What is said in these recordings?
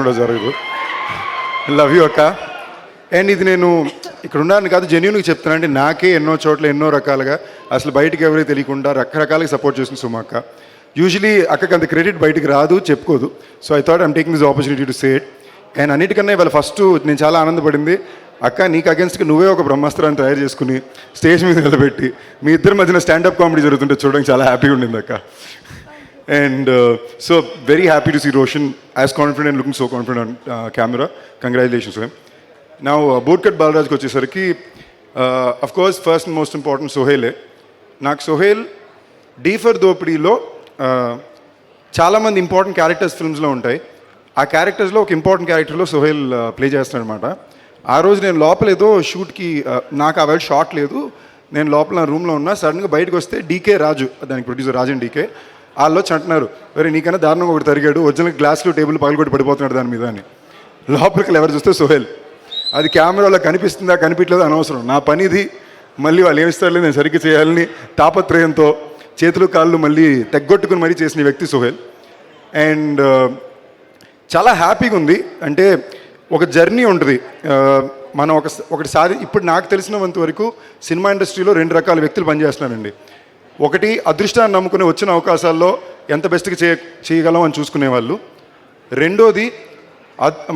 కూడా జరగదు. Love you అక్క. అండ్ ఇది నేను ఇక్కడ ఉన్నాను కాదు, జెన్యూన్గా చెప్తాను. అంటే నాకే ఎన్నో చోట్ల ఎన్నో రకాలుగా అసలు బయటకు ఎవరికి తెలియకుండా రకరకాలుగా సపోర్ట్ చేస్తుంది సుమ అక్క. యూజువలీ అక్కకి అంత క్రెడిట్ బయటకు రాదు, చెప్పుకోదు. So I thought I'm taking this opportunity to say it. And అన్నిటికన్నా ఇవాళ ఫస్ట్ నేను చాలా ఆనందపడింది, అక్క నీకు అగేన్స్ట్గా నువ్వే ఒక బ్రహ్మాస్త్రాన్ని తయారు చేసుకుని స్టేజ్ మీద నిలబెట్టి మీ ఇద్దరి మధ్యన స్టాండప్ కామెడీ జరుగుతుంటే చూడడానికి చాలా హ్యాపీగా ఉండింది అక్క. And so very happy to see Roshan as confident, looking so confident on camera. Congratulations ma'am. నా బోర్కట్ బాలరాజ్కి వచ్చేసరికి of course first and most important సోహేలే. నాకు సోహేల్ డీ ఫర్ దోపిడీలో చాలామంది ఇంపార్టెంట్ క్యారెక్టర్స్ ఫిల్మ్స్లో ఉంటాయి. ఆ క్యారెక్టర్స్లో ఒక ఇంపార్టెంట్ క్యారెక్టర్లో సోహేల్ ప్లే చేస్తాడు అనమాట. ఆ రోజు నేను లోపల ఏదో షూట్కి నాకు ఆ వేళ షాట్ లేదు, నేను లోపల నా రూమ్లో ఉన్నా. సడన్గా బయటకు వస్తే డీకే రాజు, దానికి ప్రొడ్యూసర్ రాజన్ డీకే, వాళ్ళు వచ్చి అంటున్నారు, వేరే నీకన్నా దారుణంగా ఒకటి తరిగాడు, ఒరిజినల్ గ్లాసులు టేబుల్ పగలగొట్టి పడిపోతున్నాడు దాని మీద అని. లోపలికి ఎవరు చూస్తే సోహేల్. అది కెమెరాలో కనిపిస్తుందా కనిపించలేదు అనవసరం, నా పని ఇది. మళ్ళీ వాళ్ళు ఏమిస్తారు నేను సరిగ్గా చేయాలని తాపత్రయంతో చేతులు కాళ్ళు మళ్ళీ తెగ్గొట్టుకుని మరీ చేసిన వ్యక్తి సోహేల్. అండ్ చాలా హ్యాపీగా ఉంది. అంటే ఒక జర్నీ ఉంటుంది. మనం ఒకటి ఇప్పుడు నాకు తెలిసినంత వరకు సినిమా ఇండస్ట్రీలో రెండు రకాల వ్యక్తులు పనిచేస్తున్నారండి. ఒకటి అదృష్టాన్ని నమ్ముకుని వచ్చిన అవకాశాల్లో ఎంత బెస్ట్గా చేయగలం అని చూసుకునేవాళ్ళు. రెండోది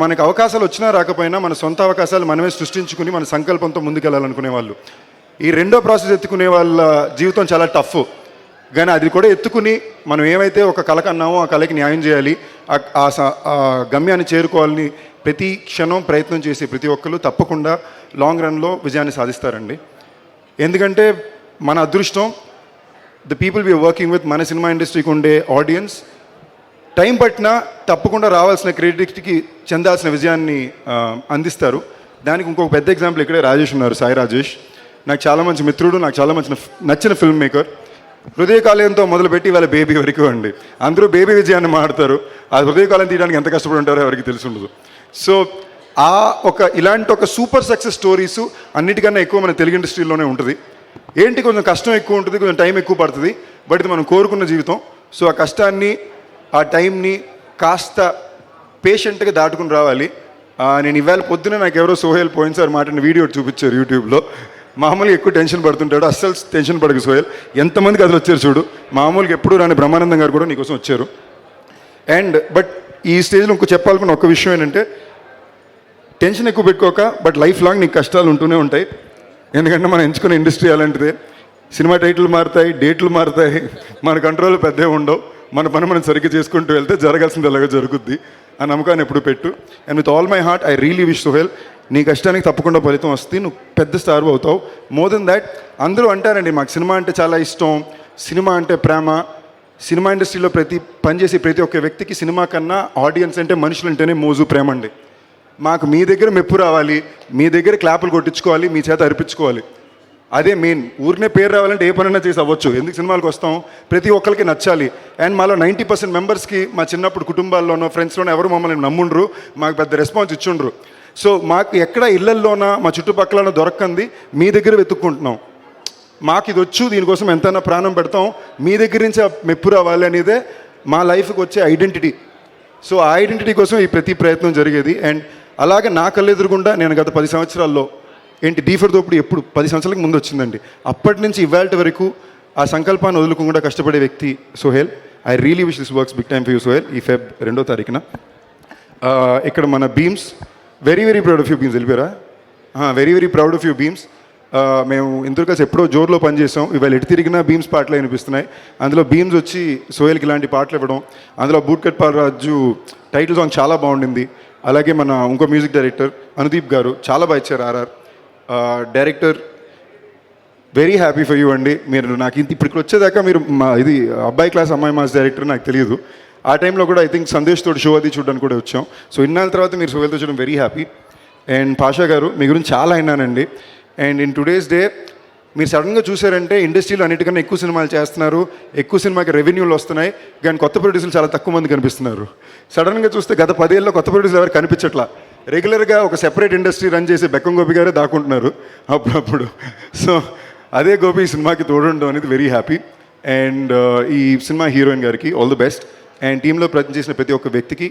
మనకు అవకాశాలు వచ్చినా రాకపోయినా మన సొంత అవకాశాలు మనమే సృష్టించుకుని మన సంకల్పంతో ముందుకెళ్ళాలనుకునే వాళ్ళు. ఈ రెండో ప్రాసెస్ ఎత్తుకునే వాళ్ళ జీవితం చాలా టఫ్. కానీ అది కూడా ఎత్తుకుని మనం ఏమైతే ఒక కళకు అన్నామో ఆ కళకి న్యాయం చేయాలి, ఆ గమ్యాన్ని చేరుకోవాలని ప్రతి క్షణం ప్రయత్నం చేసి ప్రతి ఒక్కరు తప్పకుండా లాంగ్ రన్లో విజయాన్ని సాధిస్తారండి. ఎందుకంటే మన అదృష్టం the people we're working with, మన సినిమా ఇండస్ట్రీకి ఉండే ఆడియన్స్ టైం పట్టినా తప్పకుండా రావాల్సిన క్రెడిట్కి చెందాల్సిన విజయాన్ని అందిస్తారు. దానికి ఇంకొక పెద్ద ఎగ్జాంపుల్ ఇక్కడే రాజేష్ ఉన్నారు, సాయి రాజేష్. నాకు చాలా మంచి మిత్రుడు, నాకు చాలా మంచి నచ్చిన ఫిల్మ్ మేకర్. హృదయకాలయంతో మొదలుపెట్టి ఇవాళ బేబీ వరకు అండి. అందరూ బేబీ విజయాన్ని మాడతారు, ఆ హృదయకాలం తీయడానికి ఎంత కష్టపడి ఉంటారో ఎవరికి తెలిసి ఉండదు. సో ఇలాంటి ఒక సూపర్ సక్సెస్ స్టోరీస్ అన్నిటికన్నా ఎక్కువ మన తెలుగు ఇండస్ట్రీలోనే ఉంటుంది. ఏంటి కొంచెం కష్టం ఎక్కువ ఉంటుంది, కొంచెం టైం ఎక్కువ పడుతుంది, బట్ ఇది మనం కోరుకున్న జీవితం. సో ఆ కష్టాన్ని ఆ టైంని కాస్త పేషెంట్గా దాటుకుని రావాలి. నేను ఇవాళ పొద్దున నాకు ఎవరో సోహేల్ పోయినసారి మాట్లాడిన వీడియో చూపించారు యూట్యూబ్లో. మామూలుగా ఎక్కువ టెన్షన్ పడుతుంటాడు, అస్సలు టెన్షన్ పడకు సోహేల్. ఎంతమంది కథలు వచ్చారు చూడు, మామూలుగా ఎప్పుడు రాని బ్రహ్మానందం గారు కూడా నీకోసం వచ్చారు. బట్ ఈ స్టేజ్లో ఇంకో చెప్పాలనుకున్న ఒక విషయం ఏంటంటే, టెన్షన్ ఎక్కువ పెట్టుకోక, బట్ లైఫ్ లాంగ్ నీకు కష్టాలు ఉంటూనే ఉంటాయి. ఎందుకంటే మనం ఎంచుకునే ఇండస్ట్రీ అలాంటిదే. సినిమా టైటిల్ మారుతాయి, డేట్లు మారుతాయి, మన కంట్రోల్ పెద్దగా ఉండవు. మన పని మనం సరిగ్గా చేసుకుంటూ వెళ్తే జరగాల్సింది అలాగే జరుగుద్ది. ఆ నమ్మకాన్ని ఎప్పుడు పెట్టు. And with all my heart I really wish Sohel, నీ కష్టానికి తప్పకుండా ఫలితం వస్తే నువ్వు పెద్ద స్టార్ అవుతావు. మోర్ దెన్ దాట్, అందరూ అంటారండి మాకు సినిమా అంటే చాలా ఇష్టం, సినిమా అంటే ప్రేమ. సినిమా ఇండస్ట్రీలో పనిచేసే ప్రతి ఒక్క వ్యక్తికి సినిమా కన్నా ఆడియన్స్ అంటే మనుషులు అంటేనే మోజు, ప్రేమ అండి. మాకు మీ దగ్గర మెప్పు రావాలి, మీ దగ్గర క్లాపులు కొట్టించుకోవాలి, మీ చేత అర్పించుకోవాలి, అదే మెయిన్. ఊరినే పేరు రావాలంటే ఏ పనైనా చేసి అవ్వచ్చు. ఎందుకు సినిమాలకు వస్తాం, ప్రతి ఒక్కరికి నచ్చాలి. అండ్ మాలో 90% మెంబర్స్కి మా చిన్నప్పుడు కుటుంబాల్లోనో ఫ్రెండ్స్లోనో ఎవరు మమ్మల్ని నమ్ముండ్రు, మాకు పెద్ద రెస్పాన్స్ ఇచ్చుండ్రు. సో మాకు ఎక్కడ ఇళ్లల్లోనా మా చుట్టుపక్కల దొరకంది మీ దగ్గర వెతుక్కుంటున్నాం. మాకు ఇది వచ్చు, దీనికోసం ఎంతైనా ప్రాణం పెడతాం, మీ దగ్గర నుంచి ఆ మెప్పు రావాలి అనేదే మా లైఫ్కి వచ్చే ఐడెంటిటీ. సో ఆ ఐడెంటిటీ కోసం ఈ ప్రతి ప్రయత్నం జరిగేది. అండ్ అలాగే నా కళ్ళెదురుగుండా నేను గత 10 సంవత్సరాల్లో డీ ఫర్ దోపిడీ ఎప్పుడు 10 సంవత్సరాలకు ముందు వచ్చిందండి. అప్పటి నుంచి ఇవాళ వరకు ఆ సంకల్పాన్ని వదులుకుండా కష్టపడే వ్యక్తి Sohel. I really wish this works big time for you Sohel. ఈ Feb 2వ తారీఖున ఇక్కడ మన Bheems, very very proud of you Bheems. వెళ్ళిపోయారా? Very very proud of you Bheems. మేము ఇందులో కలిసి ఎప్పుడో జోరులో పనిచేసాం. ఇవాళ ఎటు తిరిగినా బీమ్స్ పాటలు వినిపిస్తున్నాయి. అందులో బీమ్స్ వచ్చి సోహేల్కి ఇలాంటి పాటలు ఇవ్వడం, అందులో బూట్కట్ పాలరాజు టైటిల్ సాంగ్ చాలా బాగుండింది. అలాగే మన ఇంకో మ్యూజిక్ డైరెక్టర్ అనుదీప్ గారు చాలా బాగా ఇచ్చారు. RR director, very happy for you అండి. మీరు నాకు ఇప్పటికి వచ్చేదాకా మీరు ఇది అబ్బాయి క్లాస్ అమ్మాయి మాస్ డైరెక్టర్ నాకు తెలియదు. ఆ టైంలో కూడా ఐ థింక్ సందేశ్ తోటి షో అది చూడడానికి కూడా వచ్చాం. సో ఇన్నాళ్ళ తర్వాత మీరు సోహేల్తో చూడడం వెరీ హ్యాపీ. అండ్ పాషా గారు, మీ గురించి చాలా అయినానండి. అండ్ ఇన్ టుడేస్ డే మీరు సడన్గా చూసారంటే ఇండస్ట్రీలో అన్నిటికన్నా ఎక్కువ సినిమాలు చేస్తున్నారు, ఎక్కువ సినిమాకి రెవెన్యూలు వస్తున్నాయి, కానీ కొత్త ప్రొడ్యూసర్లు చాలా తక్కువ మంది కనిపిస్తున్నారు. సడన్గా చూస్తే గత 10 ఏళ్ళలో కొత్త ప్రొడ్యూసర్ ఎవరు కనిపించట్లా. రెగ్యులర్గా ఒక సెపరేట్ ఇండస్ట్రీ రన్ చేసే బెక్కం గోపి గారే దాక్కుంటున్నారు అప్పుడప్పుడు. సో అదే గోపి ఈ సినిమాకి తోడుండడం అనేది వెరీ హ్యాపీ. అండ్ ఈ సినిమా హీరోయిన్ గారికి ఆల్ ది బెస్ట్. అండ్ టీంలో చేసిన ప్రతి ఒక్క వ్యక్తికి